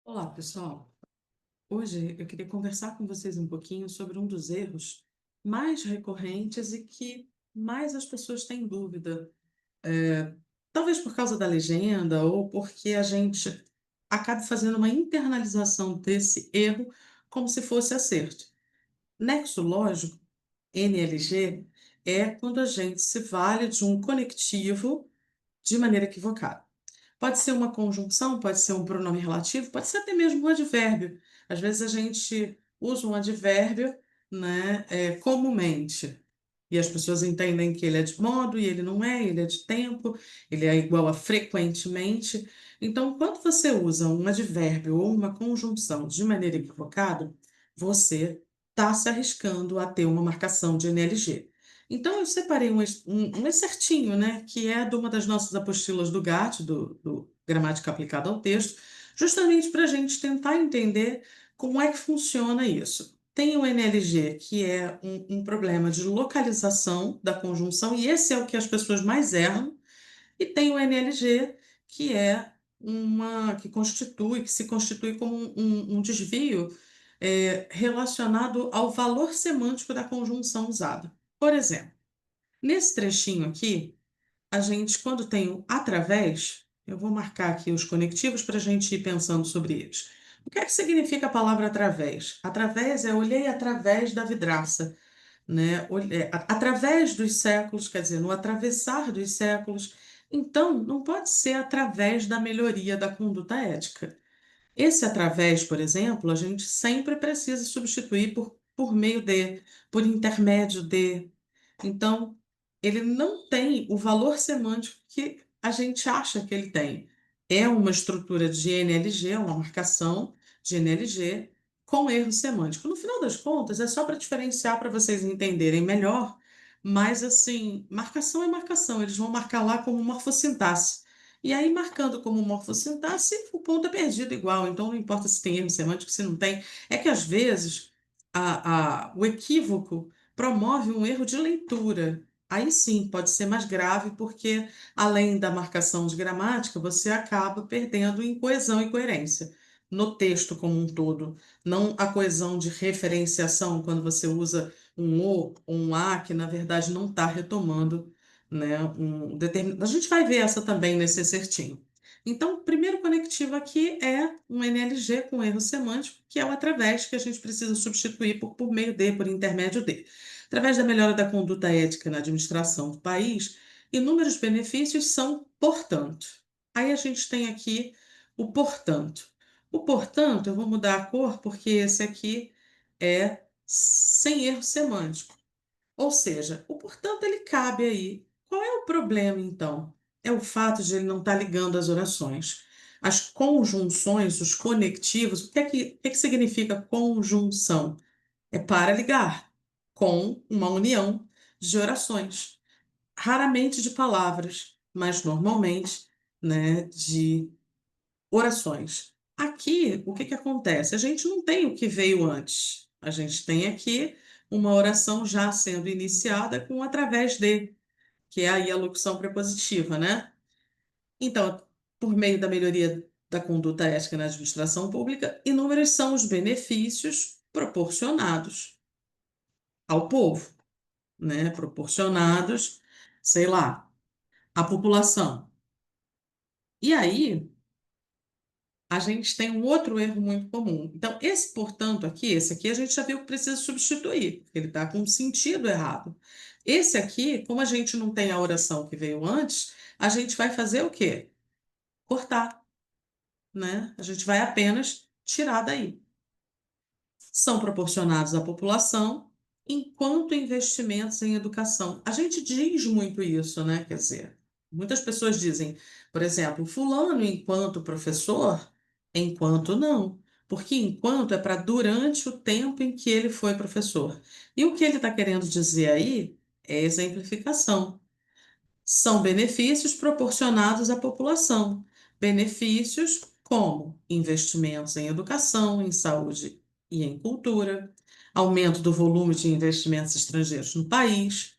Olá, pessoal. Hoje eu queria conversar com vocês um pouquinho sobre um dos erros mais recorrentes e que mais as pessoas têm dúvida. Talvez por causa da legenda ou porque a gente acaba fazendo uma internalização desse erro como se fosse acerto. Nexo lógico, NLG, é quando a gente se vale de um conectivo de maneira equivocada. Pode ser uma conjunção, pode ser um pronome relativo, pode ser até mesmo um advérbio. Às vezes a gente usa um advérbio, né, comumente. E as pessoas entendem que ele é de modo e ele é de tempo, ele é igual a frequentemente. Então, quando você usa um advérbio ou uma conjunção de maneira equivocada, você está se arriscando a ter uma marcação de NLG. Então, eu separei um excertinho, né, que é de uma das nossas apostilas do GAT, do Gramática Aplicada ao Texto, justamente para a gente tentar entender como é que funciona isso. Tem o NLG, que é um problema de localização da conjunção, e esse é o que as pessoas mais erram, e tem o NLG, que é que se constitui como um desvio relacionado ao valor semântico da conjunção usada. Por exemplo, nesse trechinho aqui, a gente, quando tem o através, eu vou marcar aqui os conectivos para a gente ir pensando sobre eles. O que é que significa a palavra através? Através é olhei através da vidraça, né? Através dos séculos, quer dizer, no atravessar dos séculos. Então, não pode ser através da melhoria da conduta ética. Esse através, por exemplo, a gente sempre precisa substituir por meio de, por intermédio de. Então, ele não tem o valor semântico que a gente acha que ele tem. É uma estrutura de NLG, uma marcação de NLG com erro semântico. No final das contas, é só para diferenciar para vocês entenderem melhor, mas assim, marcação é marcação, eles vão marcar lá como morfossintaxe. E aí, marcando como morfossintaxe, o ponto é perdido igual. Então, não importa se tem erro semântico, se não tem. É que, às vezes, o equívoco promove um erro de leitura. Aí sim, pode ser mais grave, porque, além da marcação de gramática, você acaba perdendo em coesão e coerência no texto como um todo. Não a coesão de referenciação, quando você usa um o ou um a, que na verdade não está retomando, né, A gente vai ver essa também nesse excertinho. Então, o primeiro conectivo aqui é um NLG com erro semântico, que é o através que a gente precisa substituir por meio de, por intermédio de. Através da melhora da conduta ética na administração do país, inúmeros benefícios são portanto. Aí a gente tem aqui o portanto. O portanto, eu vou mudar a cor porque esse aqui é sem erro semântico. Ou seja, o portanto ele cabe aí. Qual é o problema, então? É o fato de ele não estar ligando as orações. As conjunções, os conectivos, o que é que significa conjunção? É para ligar com uma união de orações, raramente de palavras, mas normalmente, né, de orações. Aqui, o que que acontece? A gente não tem o que veio antes. A gente tem aqui uma oração já sendo iniciada com através de, que é aí a locução prepositiva, né? Então, por meio da melhoria da conduta ética na administração pública, inúmeros são os benefícios proporcionados ao povo, né? Proporcionados, sei lá, à população. E aí, a gente tem um outro erro muito comum. Então, esse, portanto, aqui, esse aqui a gente já viu que precisa substituir, ele está com um sentido errado. Esse aqui, como a gente não tem a oração que veio antes, a gente vai fazer o quê? Cortar, né? A gente vai apenas tirar daí. São proporcionados à população enquanto investimentos em educação. A gente diz muito isso, né? Quer dizer, muitas pessoas dizem, por exemplo, fulano enquanto professor, enquanto não. Porque enquanto é para durante o tempo em que ele foi professor. E o que ele está querendo dizer aí é exemplificação. São benefícios proporcionados à população. Benefícios como investimentos em educação, em saúde e em cultura, aumento do volume de investimentos estrangeiros no país.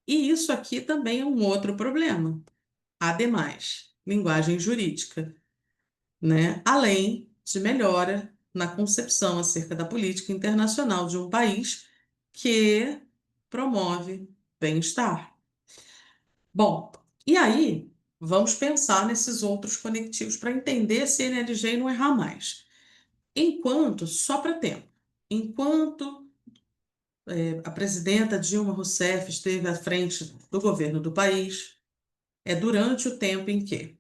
E isso aqui também é um outro problema. Ademais, linguagem jurídica, né? Além de melhora na concepção acerca da política internacional de um país que promove bem-estar. Bom, e aí vamos pensar nesses outros conectivos para entender se NLG não errar mais. Enquanto, só para tempo, enquanto a presidenta Dilma Rousseff esteve à frente do governo do país, é durante o tempo em que.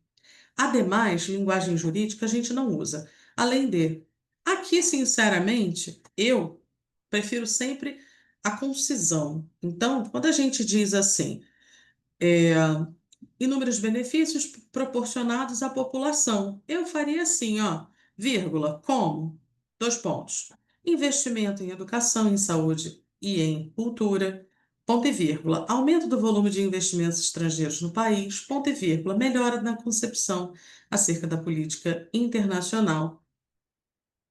Ademais, linguagem jurídica a gente não usa. Além de, aqui, sinceramente, eu prefiro sempre a concisão. Então, quando a gente diz assim, inúmeros benefícios proporcionados à população. Eu faria assim, ó, vírgula, como? Dois pontos. Investimento em educação, em saúde e em cultura. Ponto e vírgula. Aumento do volume de investimentos estrangeiros no país. Ponto e vírgula. Melhora na concepção acerca da política internacional,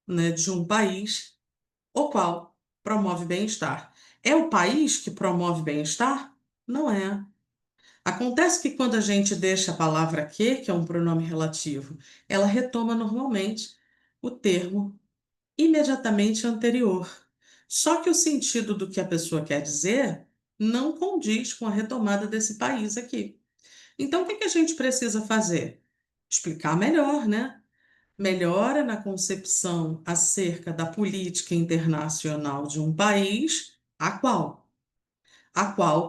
né, de um país, o qual promove bem-estar. É o país que promove bem-estar? Não é. Acontece que quando a gente deixa a palavra que é um pronome relativo, ela retoma normalmente o termo imediatamente anterior. Só que o sentido do que a pessoa quer dizer não condiz com a retomada desse país aqui. Então, o que que a gente precisa fazer? Explicar melhor, né? Melhora na concepção acerca da política internacional de um país, a qual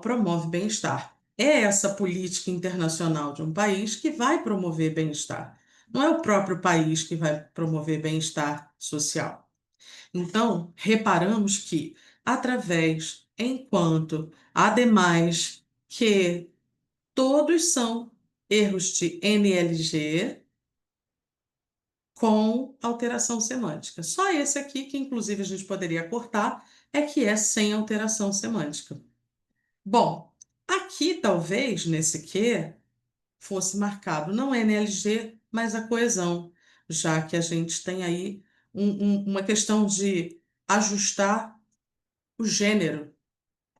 promove bem-estar. É essa política internacional de um país que vai promover bem-estar. Não é o próprio país que vai promover bem-estar social. Então, reparamos que, enquanto, ademais, que todos são erros de NLG com alteração semântica. Só esse aqui, que inclusive a gente poderia cortar, é que é sem alteração semântica. Bom, aqui talvez nesse Q fosse marcado não NLG, mas a coesão, já que a gente tem aí uma questão de ajustar o gênero.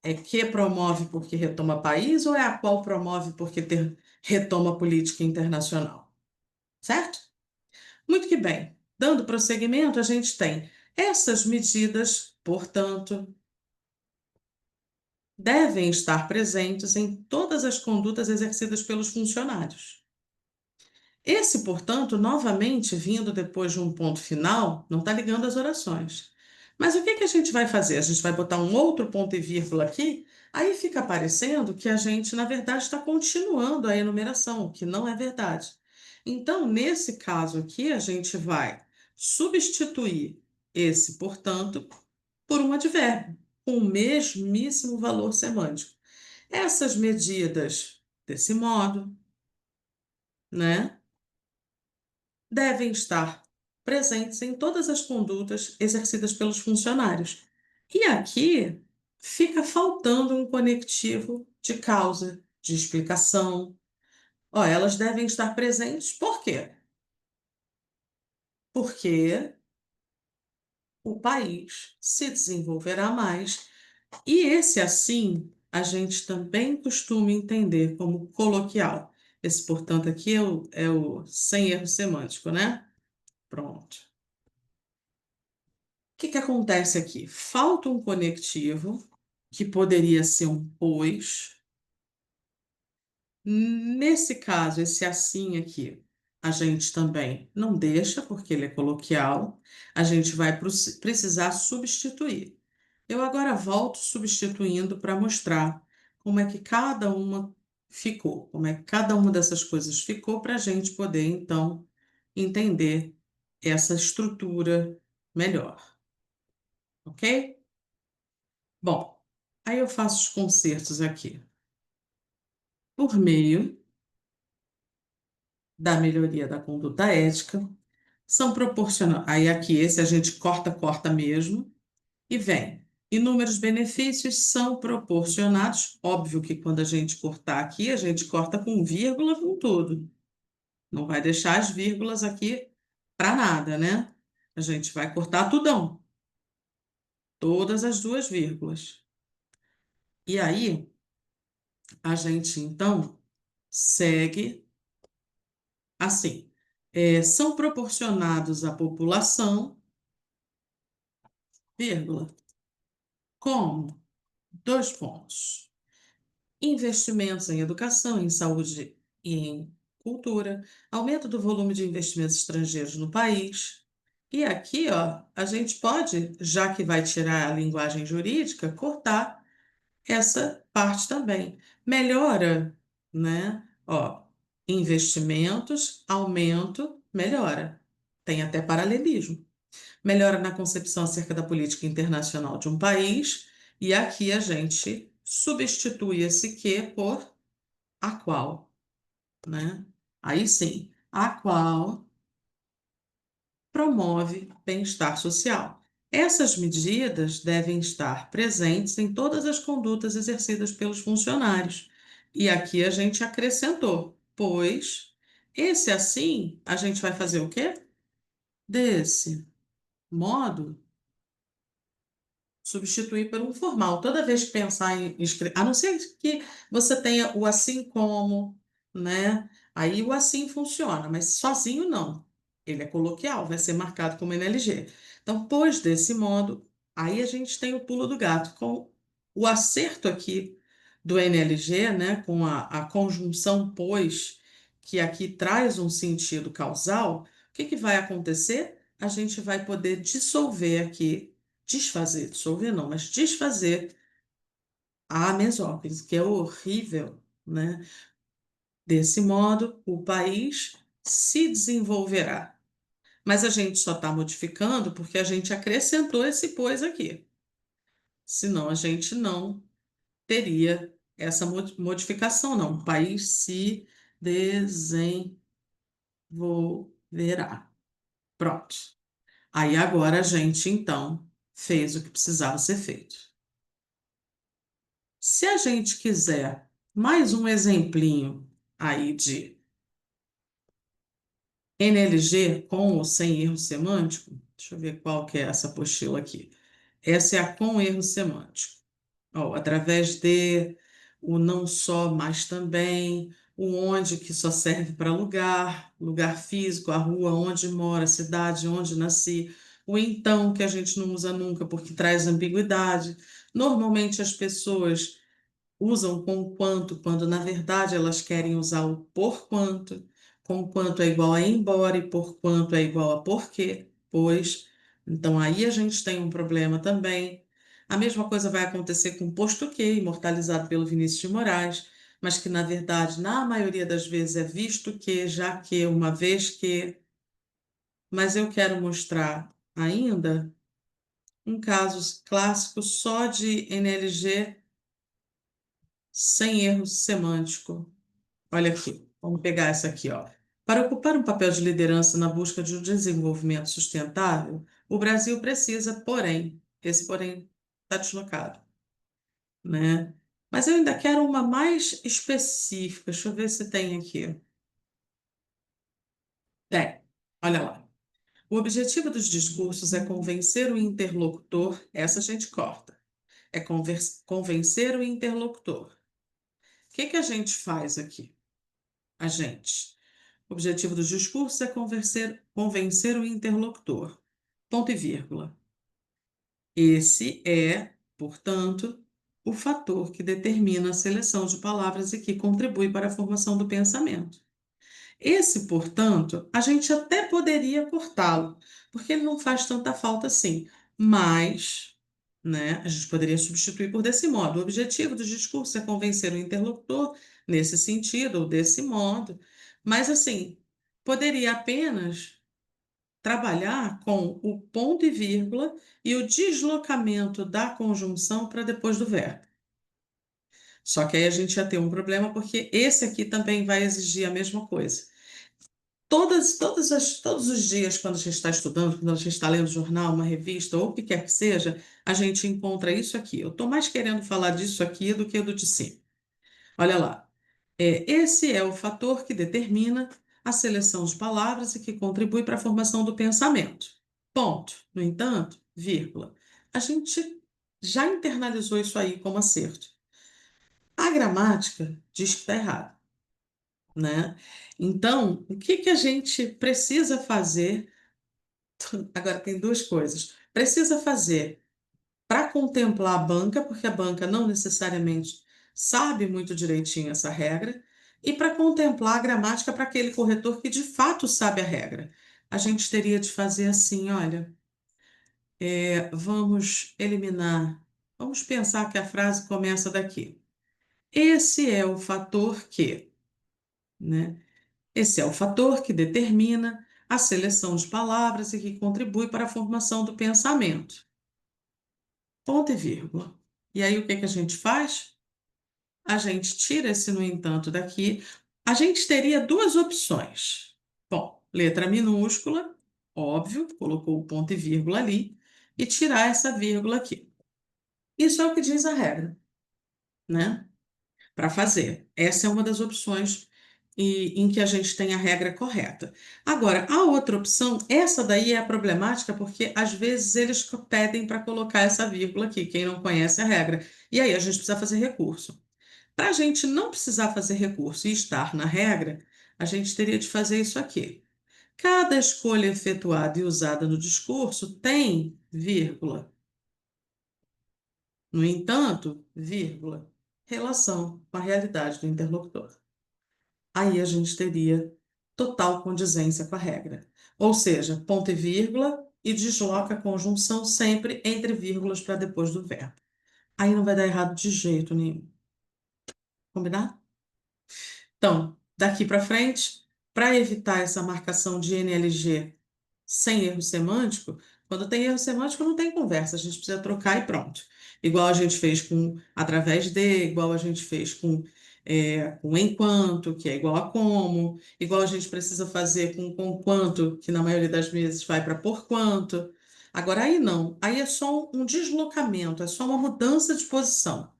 É que promove porque retoma país ou é a qual promove porque retoma política internacional? Certo? Muito que bem. Dando prosseguimento, a gente tem essas medidas, portanto, devem estar presentes em todas as condutas exercidas pelos funcionários. Esse, portanto, novamente vindo depois de um ponto final, não está ligando às orações. Mas o que que a gente vai fazer? A gente vai botar um outro ponto e vírgula aqui, aí fica parecendo que a gente, na verdade, está continuando a enumeração, o que não é verdade. Então, nesse caso aqui, a gente vai substituir esse, portanto, por um advérbio, com o mesmíssimo valor semântico. Essas medidas, desse modo, né, devem estar presentes em todas as condutas exercidas pelos funcionários. E aqui fica faltando um conectivo de causa, de explicação. Ó, elas devem estar presentes, por quê? Porque o país se desenvolverá mais. E esse assim, a gente também costuma entender como coloquial. Esse, portanto, aqui é o sem erro semântico, né? Pronto. Que acontece aqui? Falta um conectivo, que poderia ser um pois. Nesse caso, esse assim aqui, a gente também não deixa, porque ele é coloquial. A gente vai precisar substituir. Eu agora volto substituindo para mostrar como é que cada uma ficou, como é que cada uma dessas coisas ficou, para a gente poder, então, entender essa estrutura melhor, ok? Bom, aí eu faço os concertos aqui. Por meio da melhoria da conduta ética, são proporcionais. Aí aqui esse a gente corta, corta mesmo, e vem. Inúmeros benefícios são proporcionados. Óbvio que quando a gente cortar aqui, a gente corta com vírgula, com tudo. Não vai deixar as vírgulas aqui para nada, né? A gente vai cortar tudão, todas as duas vírgulas. E aí, a gente então segue assim. são proporcionados à população, vírgula, como, dois pontos, investimentos em educação, em saúde e em cultura, aumento do volume de investimentos estrangeiros no país. E aqui, ó, a gente pode, já que vai tirar a linguagem jurídica, cortar essa parte também. Melhora, né? Ó, investimentos, aumento, melhora. Tem até paralelismo. Melhora na concepção acerca da política internacional de um país, e aqui a gente substitui esse que por a qual, né? Aí sim, a qual promove bem-estar social. Essas medidas devem estar presentes em todas as condutas exercidas pelos funcionários. E aqui a gente acrescentou, pois esse assim, a gente vai fazer o quê? Desse modo, substituir por um formal. Toda vez que pensar em escrever, a não ser que você tenha o assim como, né? Aí o assim funciona, mas sozinho não. Ele é coloquial, vai ser marcado como NLG. Então, pois desse modo, aí a gente tem o pulo do gato. Com o acerto aqui do NLG, né? Com a conjunção pois, que aqui traz um sentido causal, o que que vai acontecer? A gente vai poder dissolver aqui desfazer, dissolver não, mas desfazer a mesóclise, que é horrível, né? Desse modo, o país se desenvolverá. Mas a gente só está modificando porque a gente acrescentou esse pois aqui. Senão a gente não teria essa modificação, não. O país se desenvolverá. Pronto. Aí agora a gente, então, fez o que precisava ser feito. Se a gente quiser mais um exemplinho aí de NLG com ou sem erro semântico, deixa eu ver qual que é essa apostila aqui. Essa é a com erro semântico. Ó, através de, o não só, mas também, o onde que só serve para lugar, lugar físico, a rua onde mora, a cidade onde nasci, o então que a gente não usa nunca porque traz ambiguidade. Normalmente as pessoas usam com quanto, quando na verdade elas querem usar o porquanto, com quanto é igual a embora e por quanto é igual a porquê, pois. Então aí a gente tem um problema também. A mesma coisa vai acontecer com posto que, imortalizado pelo Vinícius de Moraes, mas que na verdade, na maioria das vezes é visto que, já que, uma vez que. Mas eu quero mostrar ainda um caso clássico só de NLG sem erro semântico. Olha aqui, vamos pegar essa aqui, ó. Para ocupar um papel de liderança na busca de um desenvolvimento sustentável, o Brasil precisa, porém, esse porém está deslocado, né? Mas eu ainda quero uma mais específica. Deixa eu ver se tem aqui. Tem, olha lá. O objetivo dos discursos é convencer o interlocutor, essa a gente corta, é convencer o interlocutor. O que que a gente faz aqui? A gente. O objetivo do discurso é convencer o interlocutor. Ponto e vírgula. Esse é, portanto, o fator que determina a seleção de palavras e que contribui para a formação do pensamento. Esse, portanto, a gente até poderia cortá-lo, porque ele não faz tanta falta assim, mas, né, a gente poderia substituir por desse modo. O objetivo do discurso é convencer o interlocutor nesse sentido ou desse modo, mas assim, poderia apenas trabalhar com o ponto e vírgula e o deslocamento da conjunção para depois do verbo. Só que aí a gente ia ter um problema, porque esse aqui também vai exigir a mesma coisa. Todos os dias, quando a gente está estudando, quando a gente está lendo jornal, uma revista, ou o que quer que seja, a gente encontra isso aqui. Eu estou mais querendo falar disso aqui do que do de cima. Olha lá. Esse é o fator que determina a seleção de palavras e que contribui para a formação do pensamento. Ponto. No entanto, vírgula. A gente já internalizou isso aí como acerto. A gramática diz que está errado, né? Então, o que que a gente precisa fazer? Agora tem duas coisas. Precisa fazer para contemplar a banca, porque a banca não necessariamente sabe muito direitinho essa regra, e para contemplar a gramática para aquele corretor que de fato sabe a regra. A gente teria de fazer assim, olha, vamos eliminar, vamos pensar que a frase começa daqui. Esse é o fator que, né? Esse é o fator que determina a seleção de palavras e que contribui para a formação do pensamento. Ponto e vírgula. E aí o que que a gente faz? A gente tira esse no entanto daqui. A gente teria duas opções. Bom, letra minúscula, óbvio, colocou o ponto e vírgula ali, e tirar essa vírgula aqui. Isso é o que diz a regra, né? Para fazer. Essa é uma das opções em que a gente tem a regra correta. Agora, a outra opção, essa daí é a problemática, porque às vezes eles pedem para colocar essa vírgula aqui, quem não conhece a regra. E aí a gente precisa fazer recurso. Para a gente não precisar fazer recurso e estar na regra, a gente teria de fazer isso aqui. Cada escolha efetuada e usada no discurso tem vírgula. No entanto, vírgula, relação com a realidade do interlocutor. Aí a gente teria total condizência com a regra. Ou seja, ponto e vírgula e desloca a conjunção sempre entre vírgulas para depois do verbo. Aí não vai dar errado de jeito nenhum. Combinado? Então, daqui para frente, para evitar essa marcação de NLG sem erro semântico, quando tem erro semântico não tem conversa, a gente precisa trocar e pronto. Igual a gente fez com através de, igual a gente fez com enquanto, que é igual a como, igual a gente precisa fazer com quanto, que na maioria das vezes vai para por quanto. Agora aí não, aí é só um deslocamento, é só uma mudança de posição.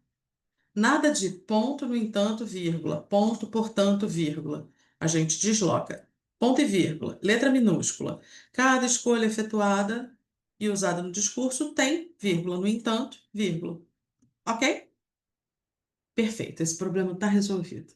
Nada de ponto, no entanto, vírgula, ponto, portanto, vírgula. A gente desloca. Ponto e vírgula, letra minúscula. Cada escolha efetuada e usada no discurso tem vírgula, no entanto, vírgula. Ok? Perfeito, esse problema está resolvido.